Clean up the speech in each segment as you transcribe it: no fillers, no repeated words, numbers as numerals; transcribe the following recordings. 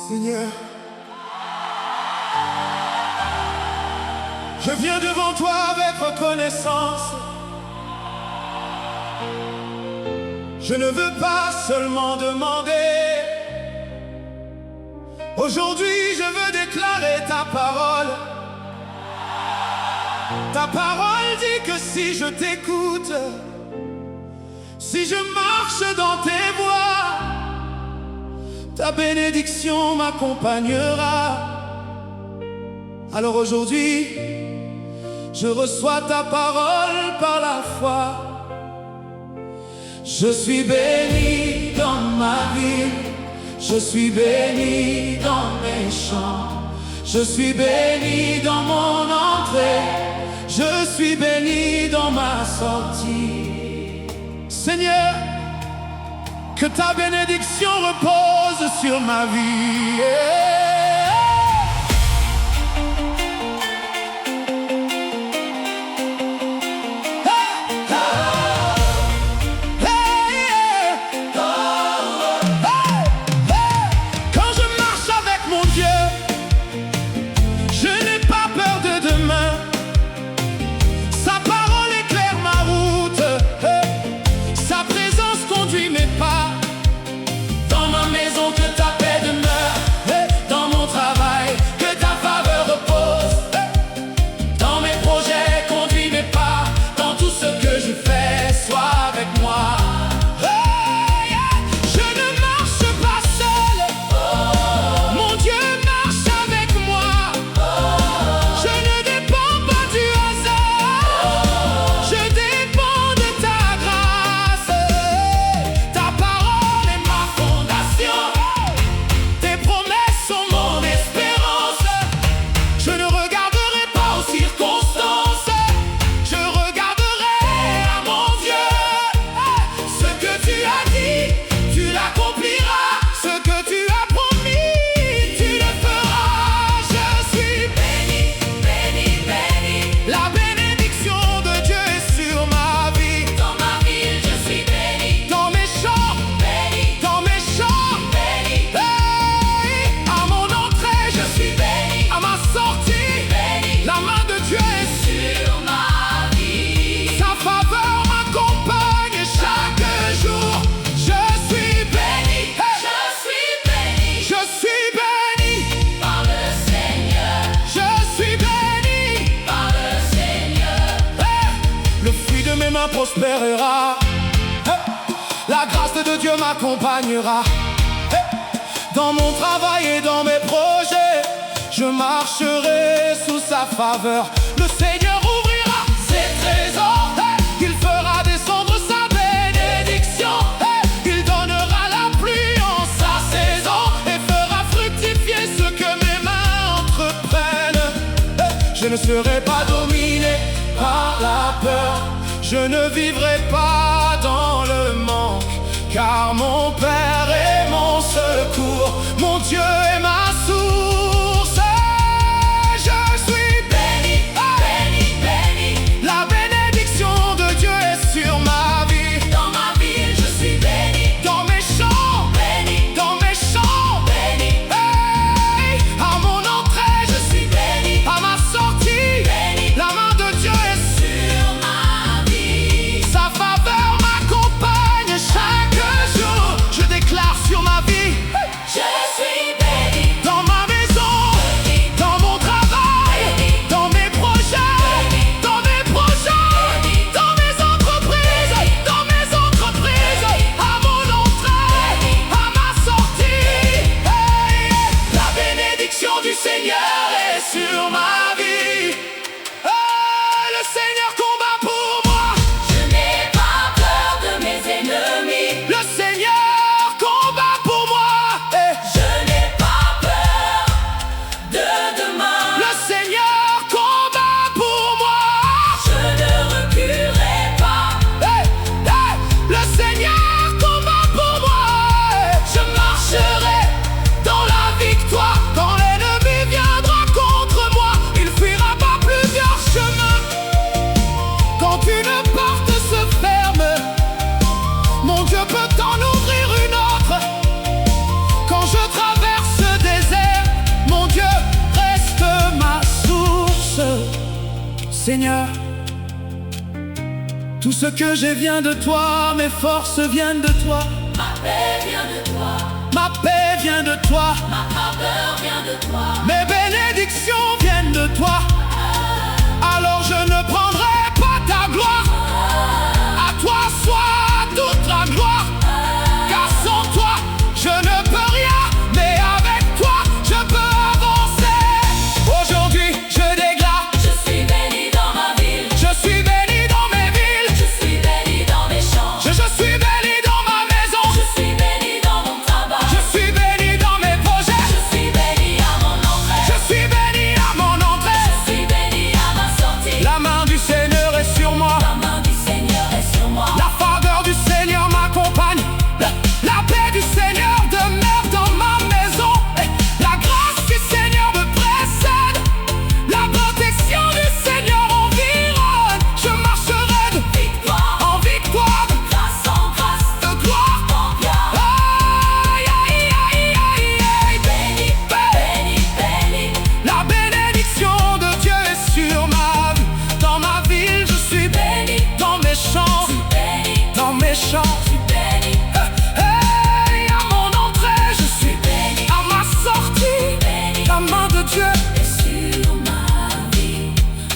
Seigneur, je viens devant toi avec reconnaissance. Je ne veux pas seulement demander. Aujourd'hui, je veux déclarer ta parole. Ta parole dit que si je t'écoute, si je marche dans tes voies, ta bénédiction m'accompagnera. Alors aujourd'hui, je reçois ta parole par la foi. Je suis béni dans ma vie, je suis béni dans mes champs, je suis béni dans mon entrée, je suis béni dans ma sortie. Seigneur, que ta bénédiction repose sur ma vie. Quand je marche avec mon Dieu, je n'ai pas peur de demain. Sa parole éclaire ma route, sa présence conduit mes pas. Dans ma maison, que ta paix demeure, dans mon travail, que ta faveur repose. Dans mes projets, conduis mes pas. Dans tout ce que je fais, sois avec moi. Je ne marche pas seul, mon Dieu marche avec moi. Je ne dépends pas du hasard, je dépends de ta grâce. Ta parole est ma fondation, tes promesses sont mon espérance. Je ne regarderai pas aux circonstances, je regarderai à mon Dieu. Ce que tu as dit, tu l'accompliras. Ce que tu as promis, tu le feras. Je suis béni, béni, béni. La bénédiction de Dieu est sur ma vie. Dans ma ville, je suis béni. Dans mes champs, béni. Dans mes champs, béni. Hey, à mon entrée, je suis béni. À ma sortie, béni. La main de Dieu est sur ma vie. Sa faveur m'accompagne chaque jour. Je suis béni. Hey. Je suis béni Par le Seigneur, Je suis béni. par le Seigneur, Hey. Le fruit de mes mains prospérera. Hey. La grâce de Dieu m'accompagnera. Hey. Dans mon travail et dans mes projets, je marcherai sous sa faveur. Le Seigneur ouvrira ses trésors. Hey. Il fera descendre sa bénédiction. Hey. Il donnera la pluie en sa saison et fera fructifier ce que mes mains entreprennent. Hey. Je ne serai pas dominé par la peur. Je ne vivrai pas dans le manque, car mon Père est mon secours, mon Dieu est ma source. Je suis béni, béni, béni. la bénédiction de Dieu est sur ma vie. Dans ma ville, je suis béni, Dans mes champs, béni, dans mes champs, béni. hey, à mon entrée, Je suis béni, à ma sortie, béni. la main de Dieu est Sur ma vie, sa faveur m'accompagne chaque jour. Seigneur, tout ce que j'ai vient de toi, mes forces viennent de toi. Ma paix vient de toi, Ma paix vient de toi, ma ardeur vient de toi. mes bénédictions viennent de toi. Alors je ne prendrai pas ta gloire. À toi soit toute la gloire. Car sans toi, je ne peux rien. Mais avec toi, je peux avancer. Aujourd'hui, je déclare, Je suis béni dans ma ville, je suis béni dans mes villes. je suis béni dans mes champs, Je suis béni dans ma maison. je suis béni dans mon travail, Je suis béni dans mes projets. je suis béni à mon entrée, Je suis béni à mon entrée. je suis béni à ma sortie. La main du Seigneur est sur moi. La main du Seigneur est sur moi. La faveur du Seigneur m'accompagne. La paix du Seigneur demeure dans ma maison. La grâce du Seigneur me précède. La protection du Seigneur environne. Je marcherai de Victoire, en victoire, grâce en grâce, de gloire. en gloire. Aïe, aïe, aïe, aïe, aïe. Béni, béni, béni. La bénédiction de Dieu est sur ma vie. Dans ma ville, je suis béni. Dans mes champs, Béni, dans mes champs. béni, Hey, à mon entrée, je suis béni, à ma sortie. béni. La main de Dieu, Et sur ma vie,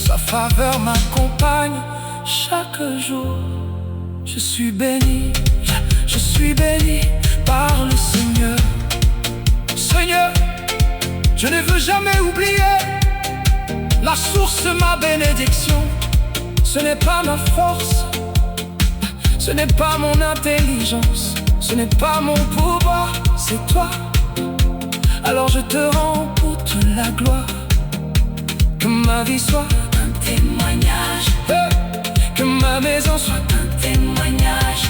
sa faveur m'accompagne chaque jour. Je suis béni par le Seigneur. Seigneur, je ne veux jamais oublier la source de ma bénédiction. Ce n'est pas ma force, ce n'est pas mon intelligence, ce n'est pas mon pouvoir, c'est toi. Alors je te rends toute la gloire. Que ma vie soit un témoignage, que ma maison soit, un témoignage.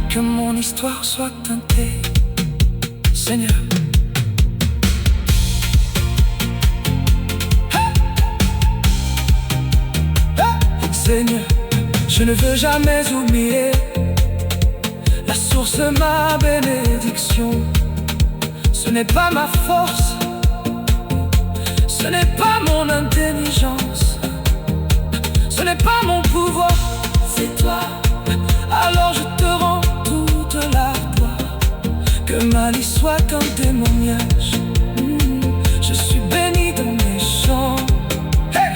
que mon histoire soit teintée, Seigneur. Seigneur, je ne veux jamais oublier la source de ma bénédiction. Ce n'est pas ma force, ce n'est pas mon intelligence, ce n'est pas mon pouvoir, C'est toi, alors je te rends toute la gloire. Que ma vie soit un témoignage. Je suis béni dans mes champs. Hey!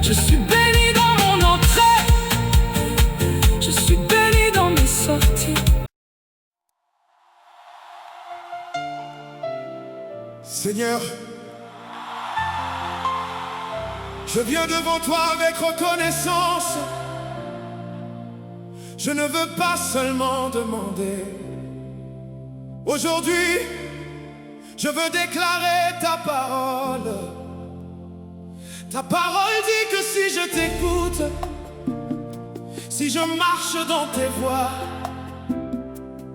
Je suis béni dans mon entrée. Je suis béni dans mes sorties. Seigneur, je viens devant toi avec reconnaissance. Je ne veux pas seulement demander. Aujourd'hui, je veux déclarer ta parole. Ta parole dit que si je t'écoute, si je marche dans tes voies,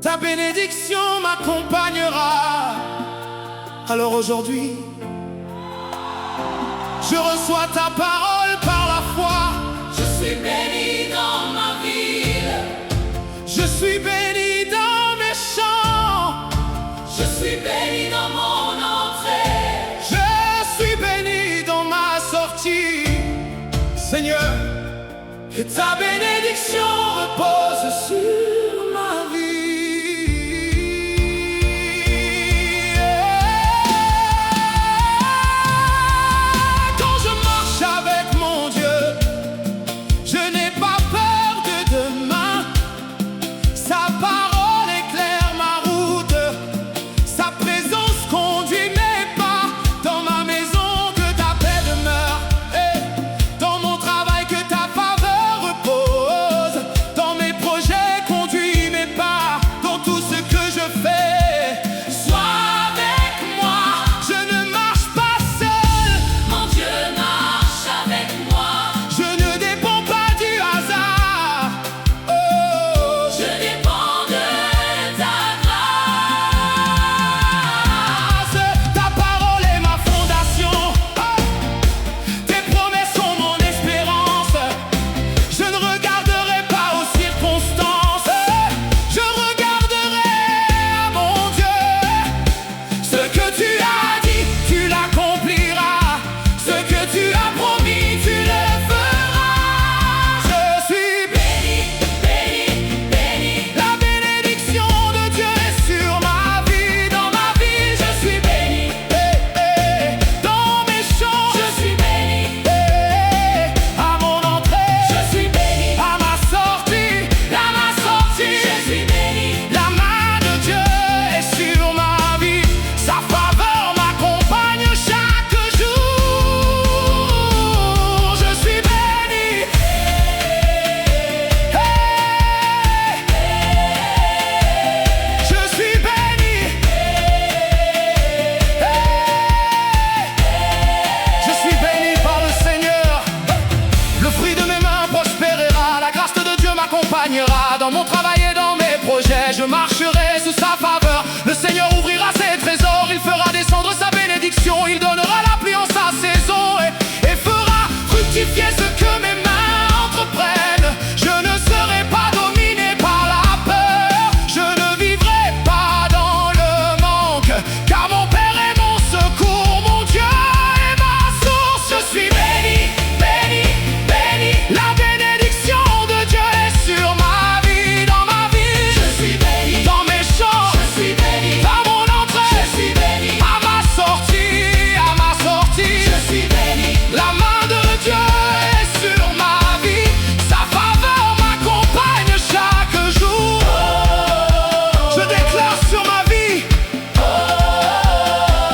ta bénédiction m'accompagnera. Alors aujourd'hui, je reçois ta parole par la foi. je suis béni dans ma ville, Je suis béni dans mes champs. je suis béni dans mon entrée. Je suis béni dans ma sortie. Seigneur, que ta bénédiction repose sur ma vie. Quand je marche avec mon Dieu, je n'ai pas peur de demain. Sa parole éclaire ma route, sa présence conduit mes pas. Dans ma maison, que ta paix demeure. Dans mon travail, que ta faveur repose. Dans mes marcherai sous sa faveur. Le Seigneur ouvrira ses trésors, il fera descendre sa bénédiction. Il donnera la pluie en sa saison et fera fructifier ce que mes mains entreprennent. Je ne serai pas dominé par la peur, je ne vivrai pas dans le manque, car mon Père est mon secours, mon Dieu est ma source. Je suis béni, béni, béni. La bénédiction de Dieu est sur ma vie, dans ma vie. Je suis béni, Dans mes champs, je suis béni, dans mon entrée, je suis béni, à ma sortie, à ma sortie. je suis béni, La main de Dieu est sur ma vie, sa faveur m'accompagne chaque jour. Je déclare sur ma vie,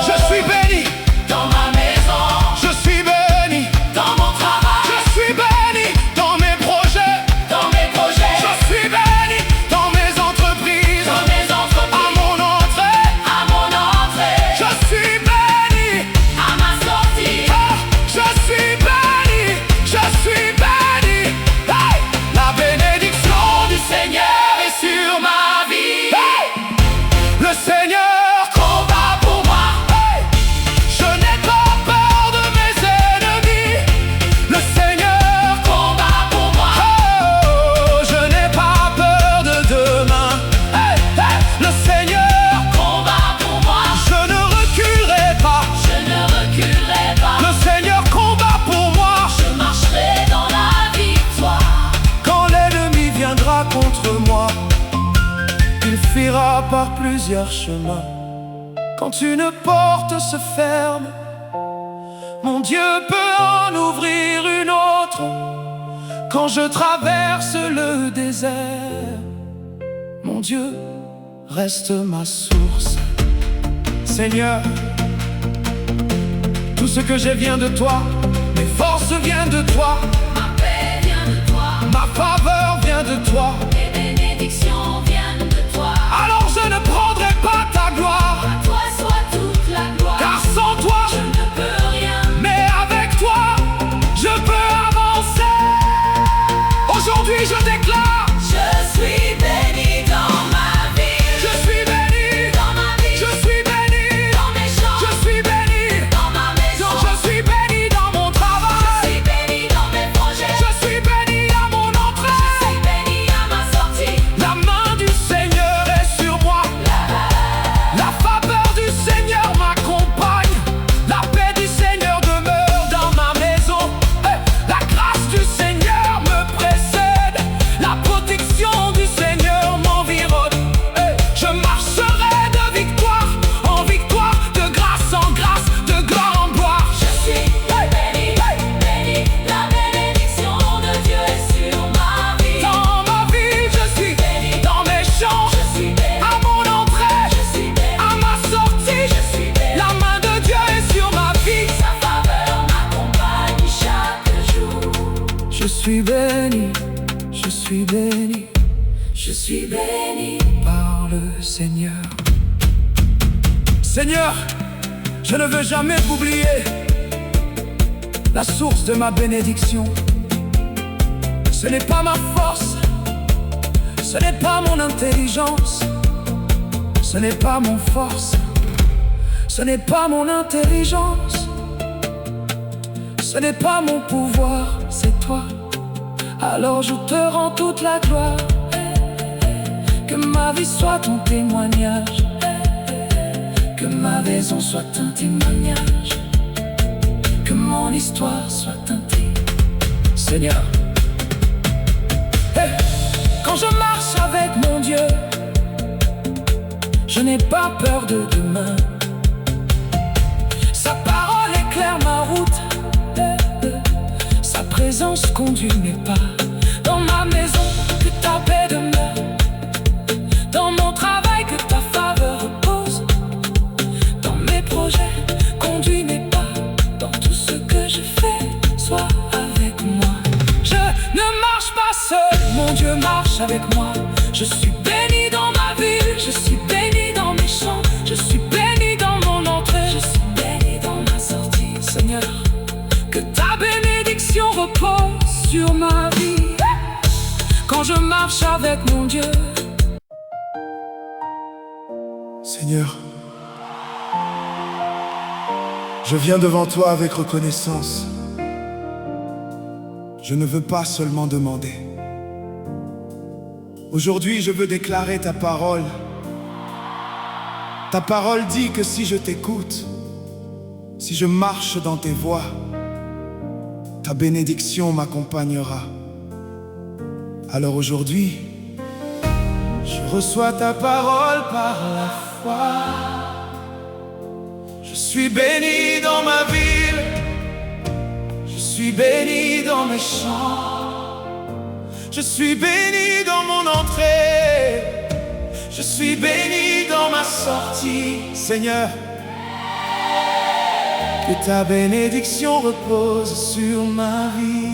je suis béni, dans ma maison, je suis béni, dans mon travail, je suis béni dans mes projets, dans mes projets, je suis béni dans mes entreprises, dans mes à entreprises, mon entrée, à mon entrée, je suis béni. à ma sortie. Ah, je suis béni, je suis béni. Hey! La bénédiction du Seigneur est sur ma vie. Hey! Le Seigneur Combat pour moi, hey! Je n'ai pas peur de mes ennemis. Le Seigneur combat pour moi, oh, je n'ai pas peur de demain. Hey! Hey! Le Seigneur, combat pour moi, je ne reculerai pas. je ne reculerai pas, Le Seigneur combat pour moi. je marcherai dans la victoire. Quand l'ennemi viendra contre moi, il fuira par plusieurs chemins. Quand une porte se ferme, mon Dieu peut en ouvrir une autre. Quand je traverse le désert, mon Dieu reste ma source. Seigneur, tout ce que j'ai vient de toi, mes forces viennent de toi. Ma paix vient de toi, Ma faveur vient de toi, mes bénédictions viennent de toi. alors je ne prendrai pas ta gloire, À toi soit toute la gloire, car sans toi, je ne peux rien. mais avec toi, je peux avancer. Aujourd'hui je déclare, Je suis béni dans ma vie, je suis béni, dans ma vie, je suis béni, dans mes champs, je suis béni, dans ma maison, je suis béni dans mon je travail, suis béni dans mes projets, je suis béni à mon je entrée. suis béni à ma sortie. La main du Seigneur est sur moi, la faveur du Seigneur m'accompagne, la paix du Seigneur demeure dans ma maison. Hey! La grâce du Seigneur me précède, la protection du Seigneur m'environne. Hey! Je marcherai de victoire en victoire, de grâce en grâce, de gloire en gloire. Je suis béni, béni, la bénédiction de Dieu est sur ma vie. Dans ma vie, je suis béni, dans mes champs, je suis béni, à mon entrée, je suis béni, à ma sortie. je suis béni. La main de Dieu est sur ma vie. Sa faveur m'accompagne chaque jour. Je suis béni, je suis béni Je suis béni, par le Seigneur. Seigneur, je ne veux jamais oublier la source de ma bénédiction. Ce n'est pas ma force, ce n'est pas mon intelligence, ce n'est pas mon force, ce n'est pas mon intelligence, ce n'est pas mon pouvoir, c'est toi. Alors je te rends toute la gloire. Que ma vie soit ton témoignage, que ma maison soit un témoignage, que mon histoire soit teintée. Seigneur, hey! Quand je marche avec mon Dieu, je n'ai pas peur de demain. Sa parole éclaire ma route, sa présence conduit mes pas. Dans ma maison, que ta paix demeure. Dans mon travail, que ta faveur repose. Dans mes projets, conduis mes pas. Dans tout ce que je fais, sois avec moi. Je ne marche pas seul, mon Dieu marche avec moi. Je suis béni dans ma vie, je suis béni dans mes champs, je suis béni dans mon entrée, je suis béni dans ma sortie. Seigneur, que ta bénédiction repose sur ma vie. Quand je marche avec mon Dieu, Seigneur, je viens devant toi avec reconnaissance. Je ne veux pas seulement demander. Aujourd'hui, je veux déclarer ta parole. Ta parole dit que si je t'écoute, si je marche dans tes voies, ta bénédiction m'accompagnera. Alors aujourd'hui, je reçois ta parole par la foi. Je suis béni dans ma ville, je suis béni dans mes champs, je suis béni dans mon entrée, je suis béni dans ma sortie. Seigneur, que ta bénédiction repose sur ma vie.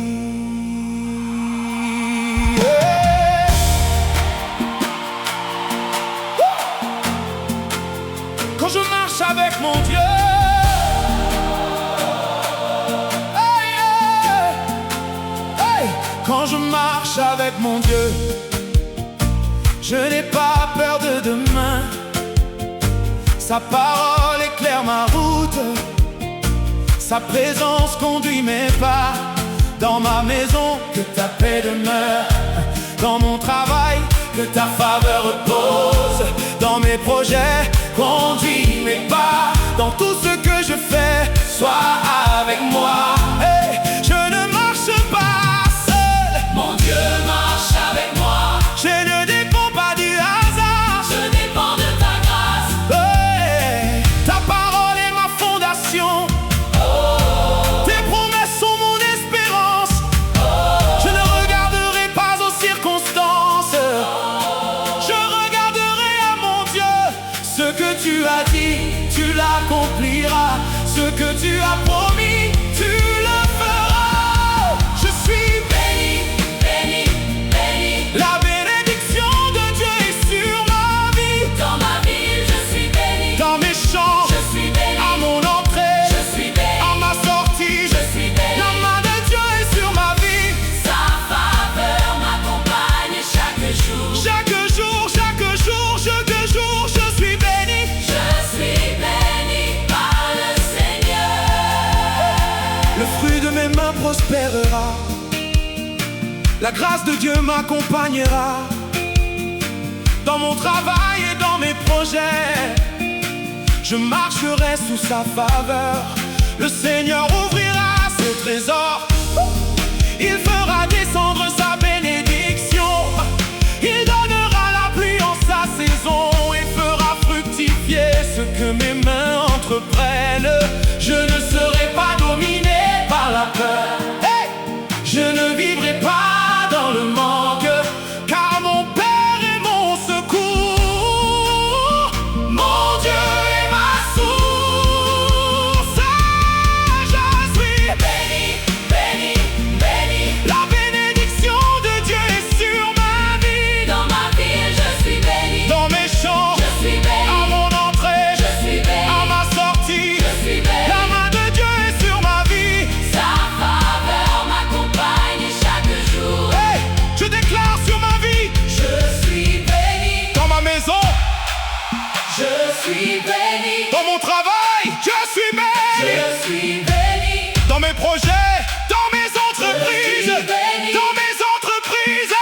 Quand je marche avec mon Dieu, quand je marche avec mon Dieu, je n'ai pas peur de demain. Sa parole éclaire ma route, sa présence conduit mes pas. Dans ma maison, que ta paix demeure. Dans mon travail, que ta faveur repose. Dans mes projets, conduis mes pas. Dans tout ce que je fais, sois avec moi. Hey, je ne marche pas seul, Mon Dieu marche avec moi. je ne dépends pas du hasard. Je dépends de ta grâce. Hey, ta parole est ma fondation. Tes promesses sont mon espérance. Je ne regarderai pas aux circonstances. Je regarderai à mon Dieu. Ce que tu as dit, tu l'accompliras. Ce que tu as promis, tu le feras. Je suis Béni, béni, béni. la bénédiction de Dieu est sur ma vie. Dans ma ville, je suis béni. Dans mes champs, Je suis béni. à mon entrée, Je suis béni. à ma sortie, Je suis béni. la main de Dieu est sur ma vie. Sa faveur m'accompagne chaque jour. Chaque jour, je suis béni. Je suis béni par le Seigneur. Le fruit de mes mains prospérera. La grâce de Dieu m'accompagnera. Dans mon travail et dans mes projets, je marcherai sous sa faveur. Le Seigneur ouvrira ses trésors. Il fera descendre sa bénédiction. Il donnera la pluie en sa saison et fera fructifier ce que mes mains entreprennent. Je ne serai pas dominé par la peur. Hey! Je ne vivrai pas dans le manque, car mon Père est mon secours. Mon Dieu est ma source. Je suis Béni, béni, béni. la bénédiction de Dieu est sur ma vie. Dans ma ville, je suis béni. Dans mes champs, Je suis béni. à mon entrée, Je suis béni. à ma sortie, Je suis béni. la main de Dieu est sur ma vie. Sa faveur m'accompagne chaque jour. Hey, je déclare sur ma vie, Je suis béni. dans ma maison, Je suis béni. dans mon travail, je suis béni. Je suis béni. Dans mes projets, dans mes entreprises, Je suis béni. dans mes entreprises.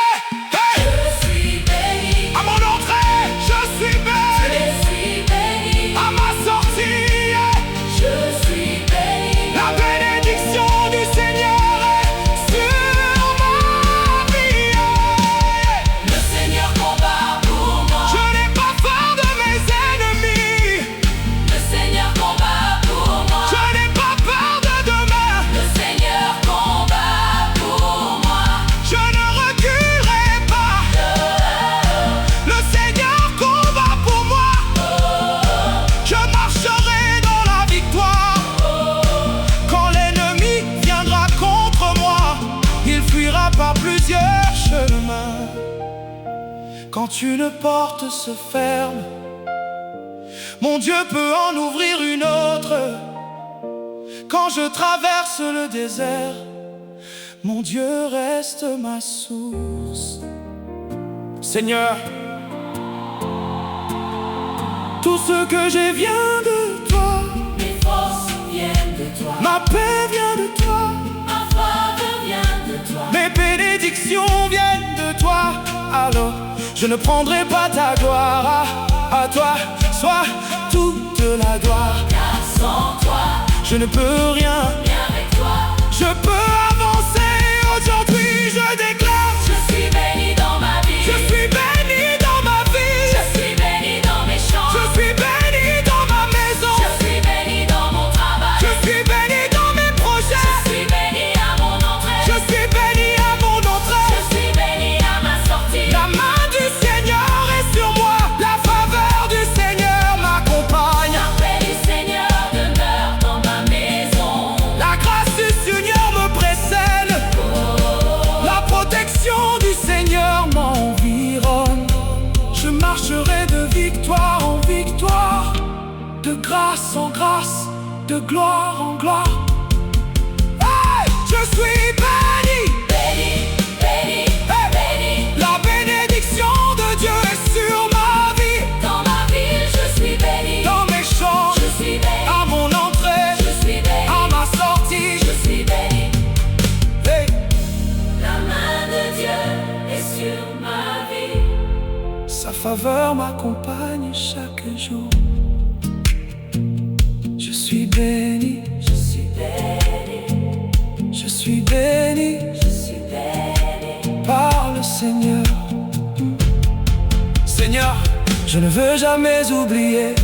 Hey, Je suis béni. à mon entrée, je suis béni. Je suis béni. À ma sortie, Je suis béni. la bénédiction du Seigneur est sur ma vie. Le Seigneur combat pour moi. Je n'ai pas peur de mes ennemis. Le Seigneur combat pour moi. Je n'ai pas peur de demain. Le Seigneur combat pour moi. Je ne reculerai pas. Le Seigneur combat pour moi. Je marcherai dans la victoire. Quand l'ennemi viendra contre moi, il fuira par plusieurs chemins. Quand une porte se ferme, mon Dieu peut en ouvrir une autre. Quand je traverse le désert, mon Dieu reste ma source. Seigneur, Tout ce que j'ai vient de toi. Mes forces viennent de toi. Ma paix vient de toi. Ma faveur vient de toi. Mes bénédictions viennent de toi. Alors je ne prendrai pas ta gloire. À toi soit toute la gloire. Car sans toi, Je ne peux rien. rien avec toi. Je peux avancer. Aujourd'hui je déclare. Je suis béni dans ma vie. Je suis béni dans ma vie. Je suis béni dans mes champs. Je suis béni dans ma maison. Je suis béni dans mon travail. Je suis béni dans mes projets. Je suis béni à mon entrée. Je suis béni à mon entrée. Je suis béni à ma sortie. La main du Seigneur est sur moi. La faveur du Seigneur m'accompagne. La paix du Seigneur demeure dans ma maison. La grâce du Seigneur me précède. La protection du Seigneur m'environne. Je marcherai de victoire en victoire, de grâce en grâce, de gloire en gloire. Hey! Je suis béni. Béni, béni, Hey! béni. La bénédiction de Dieu est sur ma vie. Dans ma ville, je suis béni. Dans mes champs, Je suis béni. à mon entrée, Je suis béni. à ma sortie. Je suis béni. Hey! La main de Dieu est sur ma vie. Sa faveur m'accompagne chaque jour. Je suis béni, Je suis béni. je suis béni Je suis béni. par le Seigneur. Seigneur, je ne veux jamais oublier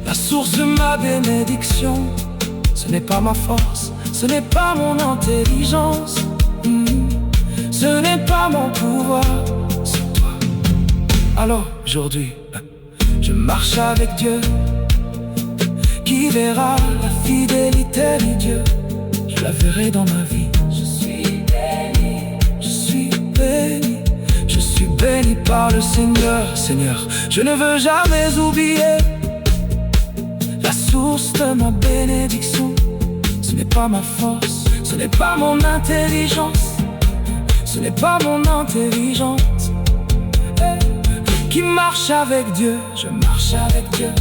la source de ma bénédiction. Ce n'est pas ma force, ce n'est pas mon intelligence, ce n'est pas mon pouvoir, c'est toi. Alors aujourd'hui, je marche avec Dieu. Qui verra la fidélité de Dieu? Je la verrai dans ma vie. Je suis béni. Je suis béni, je suis béni par le Seigneur. Seigneur, je ne veux jamais oublier la source de ma bénédiction. Ce n'est pas ma force, ce n'est pas mon intelligence, ce n'est pas mon intelligence. Hey. Qui marche avec Dieu, je marche avec Dieu.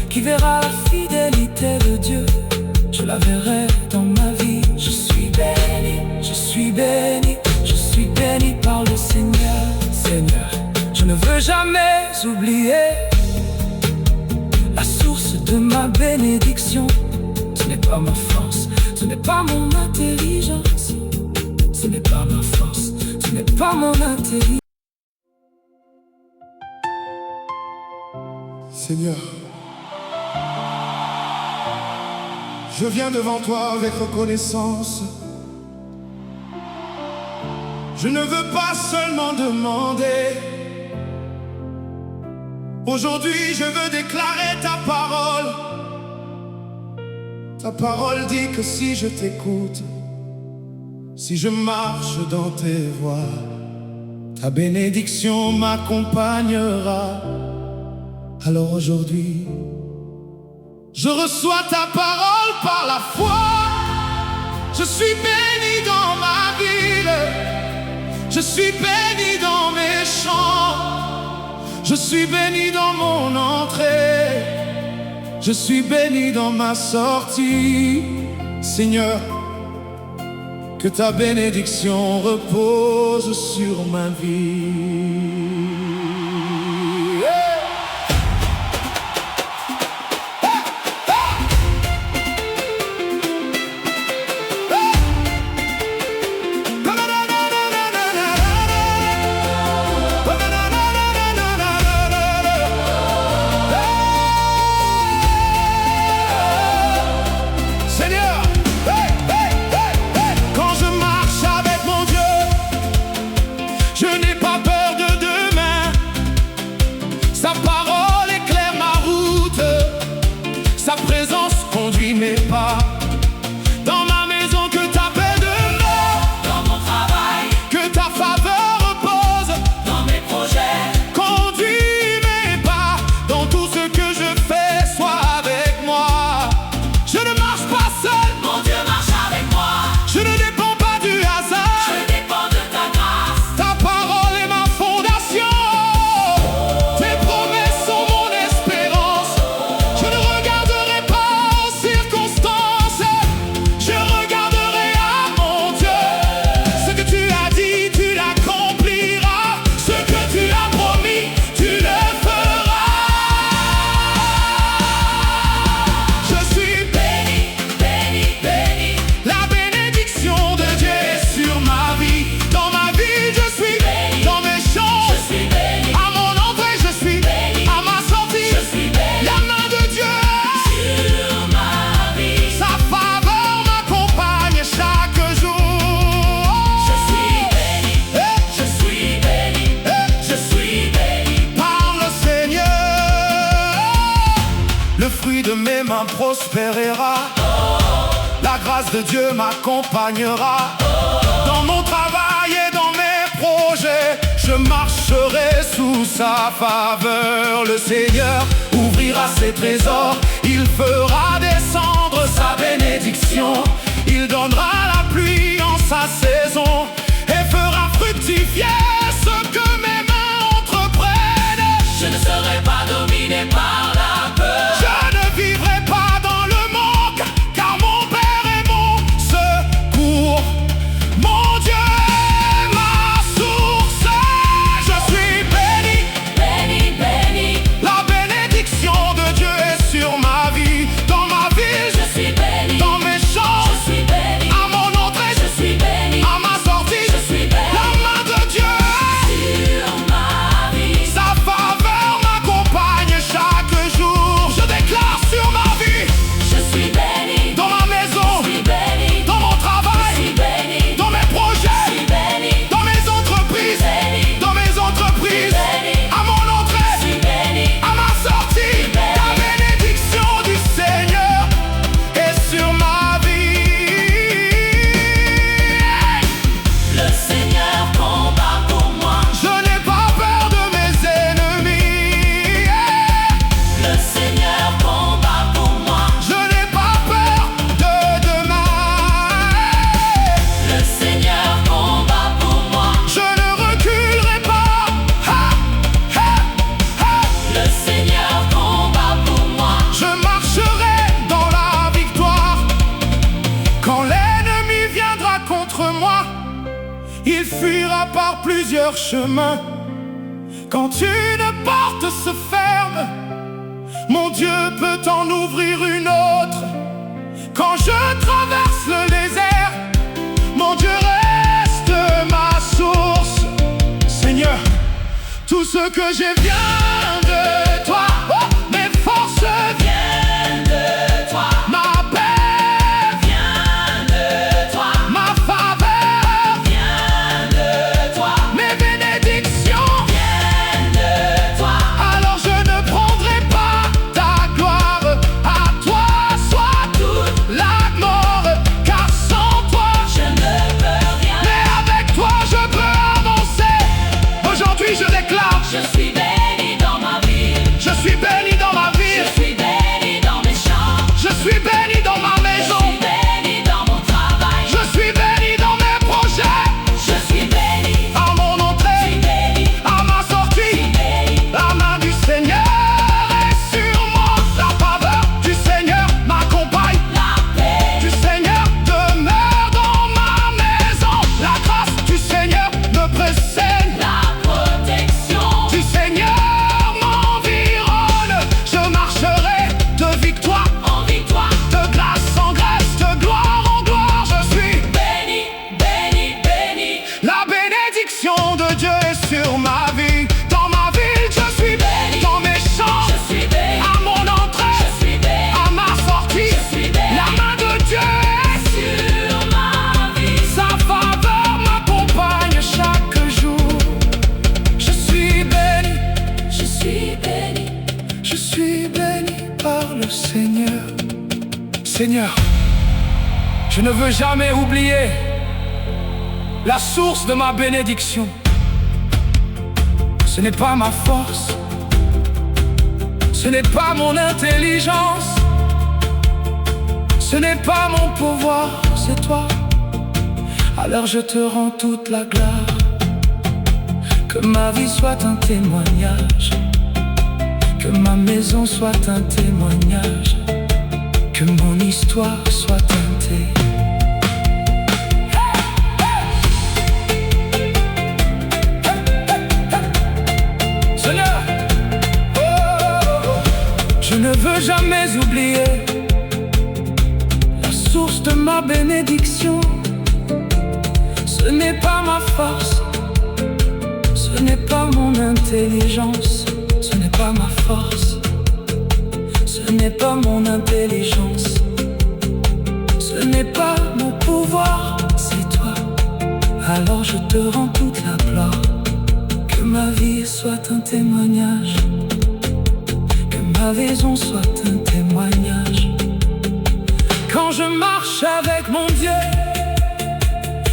Qui verra la fidélité de Dieu? Je la verrai dans ma vie. Je suis béni, je suis béni, je suis béni par le Seigneur. Seigneur, je ne veux jamais oublier la source de ma bénédiction. Ce n'est pas ma force, ce n'est pas mon intelligence, ce n'est pas ma force, ce n'est pas mon intelligence. Seigneur, je viens devant toi avec reconnaissance. Je ne veux pas seulement demander. Aujourd'hui, je veux déclarer ta parole. Ta parole dit que si je t'écoute, si je marche dans tes voies, ta bénédiction m'accompagnera. Alors aujourd'hui, je reçois ta parole par la foi. Je suis béni dans ma ville. Je suis béni dans mes champs. Je suis béni dans mon entrée. Je suis béni dans ma sortie. Seigneur, que ta bénédiction repose sur ma vie. Quand je marche avec mon Dieu, je n'ai pas peur fruit de mes mains prospérera. La grâce de Dieu m'accompagnera. Dans mon travail et dans mes projets, je marcherai sous sa faveur. Le Seigneur ouvrira ses trésors, il fera descendre sa bénédiction. Il donnera la pluie en sa saison et fera fructifier ce que mes mains entreprennent. Je ne serai pas dominé par la peur. Je ne vivrai pas dans le manque, car mon Père est mon secours. Mon Dieu est ma source. Je suis béni, Béni, béni, la bénédiction de Dieu est sur ma vie. Dans ma ville, je suis béni, dans mes champs, je suis béni, à mon entrée, je suis béni, à ma sortie, je suis béni. la main de Dieu Sur ma vie, sa faveur m'accompagne chaque jour. Je déclare sur ma vie, je suis béni, dans ma maison, je suis béni, dans mon je travail, suis béni, dans mes je projets, suis béni, dans mes entreprises, béni, dans mes entreprises, béni, à mon je entrée, suis béni. à ma sortie. La bénédiction du Seigneur est sur ma vie. Le Seigneur combat pour moi. Je n'ai pas peur de mes ennemis. Le Seigneur combat pour moi. Je n'ai pas peur de demain. Le Seigneur combat pour moi. Je ne reculerai pas. Ha, ha, ha. Le Seigneur combat pour moi. Je marcherai dans la victoire. Quand l'ennemi viendra contre moi, il fuira par plusieurs chemins. Quand une porte se ferme, mon Dieu peut en ouvrir une autre. Quand je traverse le désert, mon Dieu reste ma source. Seigneur, tout ce que j'ai vient de toi. Oh, mes forces viennent De toi, ma paix, viens de toi, ma faveur, viens de toi, mes bénédictions. viens de toi. Alors je ne prendrai pas ta gloire. À toi soit toute la gloire, car sans toi, Je ne peux rien. mais avec toi je peux avancer. Aujourd'hui je déclare, Je suis béni dans ma vie. je suis béni dans ma Je ville, suis béni dans mes champs. je suis béni dans ma Je maison, suis béni dans mon travail. je suis béni dans mes projets. Je suis béni. À mon Je suis entrée, béni. à ma Je sortie, suis béni. la main du Seigneur est sur moi. La faveur du Seigneur m'accompagne. La paix. Du Seigneur demeure dans ma maison. La grâce du Seigneur me précède. La protection. Du Seigneur m'environne. Je marcherai de victoire, En victoire. de grâce en grâce, de gloire en gloire. Je suis Béni, béni, béni. la bénédiction de Dieu est sur ma vie. Dans ma ville, je suis Béni. dans mes champs, Je suis béni. à mon entrée, Je suis béni. à ma sortie. Je suis béni. La main de Dieu est Sur ma vie. sa faveur m'accompagne chaque jour. Je suis béni, Je suis béni. je suis béni par le Seigneur. Seigneur, je ne veux jamais oublier la source de ma bénédiction. Ce n'est pas ma force, ce n'est pas mon intelligence, ce n'est pas mon pouvoir, c'est toi. Alors je te rends toute la gloire. Que ma vie soit un témoignage, que ma maison soit un témoignage, que mon histoire soit teintée. Seigneur, je ne veux jamais oublier la source de ma bénédiction. Ce n'est pas ma force, ce n'est pas mon intelligence, ce n'est pas ma force, ce n'est pas mon intelligence, ce n'est pas mon pouvoir, c'est toi. Alors je te rends toute la gloire. Que ma vie soit un témoignage, que ma maison soit un témoignage. Quand je marche avec mon Dieu,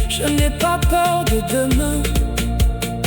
je n'ai pas peur de demain.